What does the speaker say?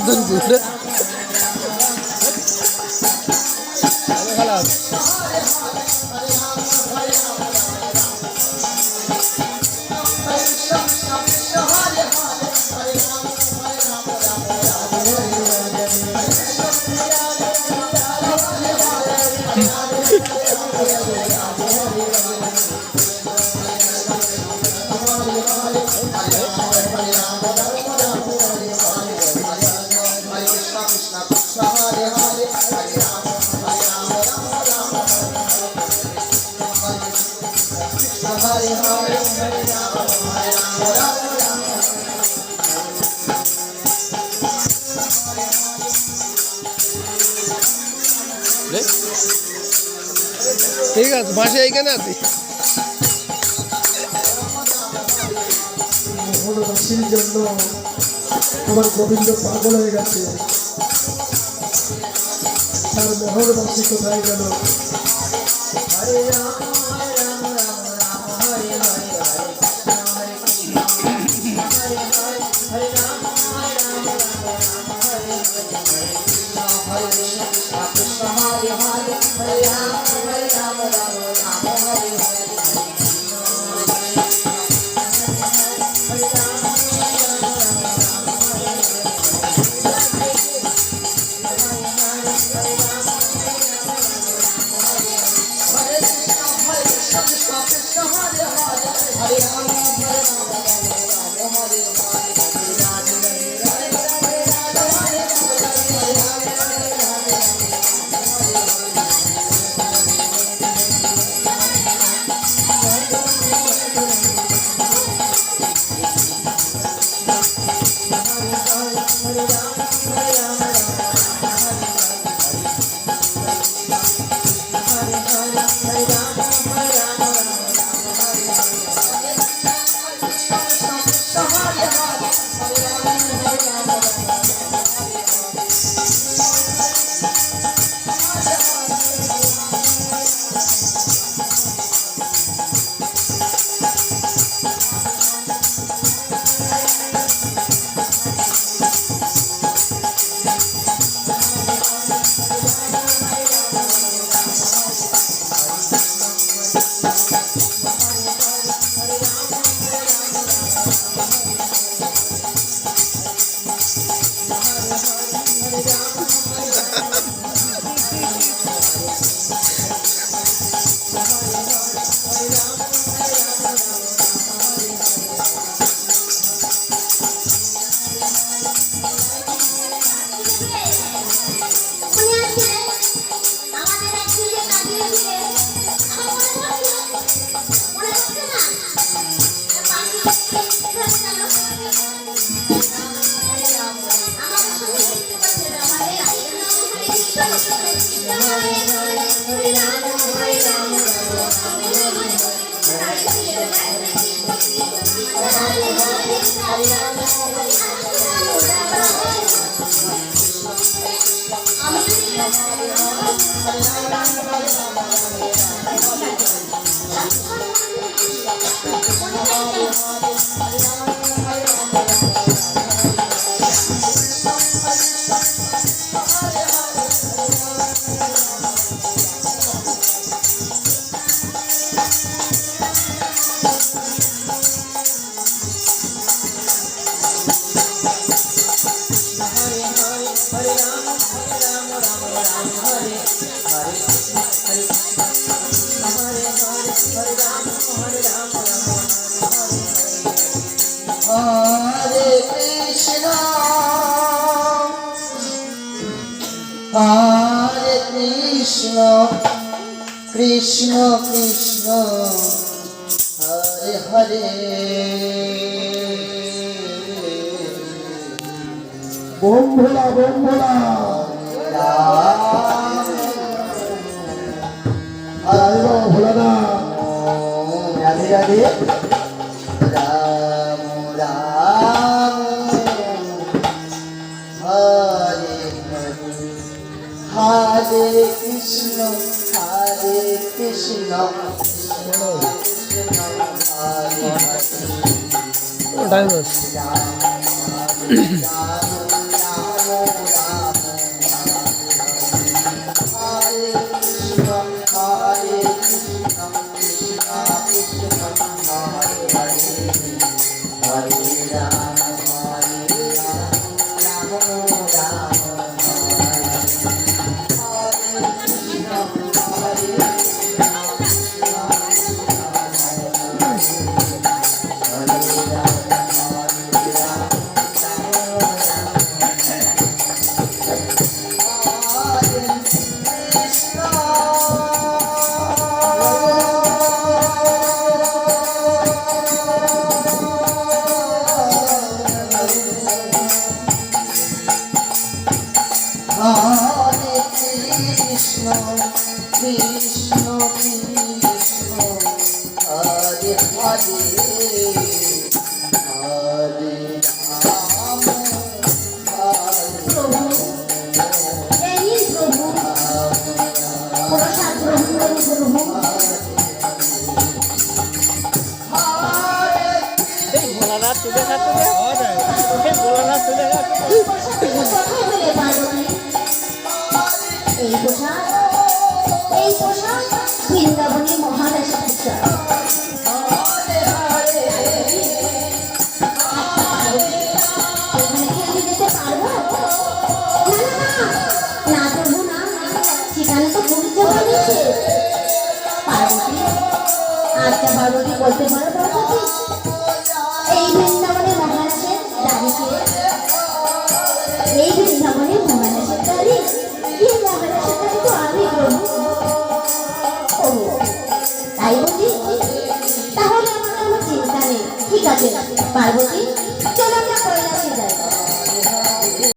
হাত ধরেছি ঠিক আছে মাসে এইখানে আছি মোহনবাসীর জন্য আমার গোবিন্দ পাগল হয়ে গেছে তার মোহনবাসী কোথায় গেল হরে রাম রাম রাম রাম হরে হরে হরে কৃষ্ণ হরে কৃষ্ণ হরে হরে হরে রাম রাম রাম রাম হরে হরে হরে কৃষ্ণ হরে Krishna Krishna Hare Hare Hare Ram Ram Ram Ram Hare Hare Hare Krishna, Krishna Krishna, Hare Hare. Bom bhola, bom bhola. Hare bhola na. Radhe Radhe. Ram Ram. Hare Hare Krishna, Hare Krishna, Krishna Krishna, Hare Hare. Krishna Krishna Krishna Hare Hare Hare Ram প্রভু এই প্রভু প্রসাদ গ্রহণ করুন প্রভু। ভোলানাথ তুলে খাচ্ছে ভোলানাথ তুলে খাচ্ছে এই পোশাক কোথায় পেলে পার্বতী? এই পোশাক বৃন্দাবনী মহারাজের পোশাক। এখানে কি আমি যেতে পারবো? না প্রভু না, সেখানে তো পুরীর যাওয়া নিষেধ। পার্বতী, আচ্ছা পার্বতী বলতে পারো পার্বতী, এই বৃন্দাবনে মহারাজের দাঁড়িয়ে, এই বৃন্দাবনে মহারাজের দাঁড়ি, এই মহারাজের দাঁড়ি তো আমি প্রভু। ও তাই বলি, তাহলে আমার কোনো চিন্তা নেই। ঠিক আছে পার্বতী,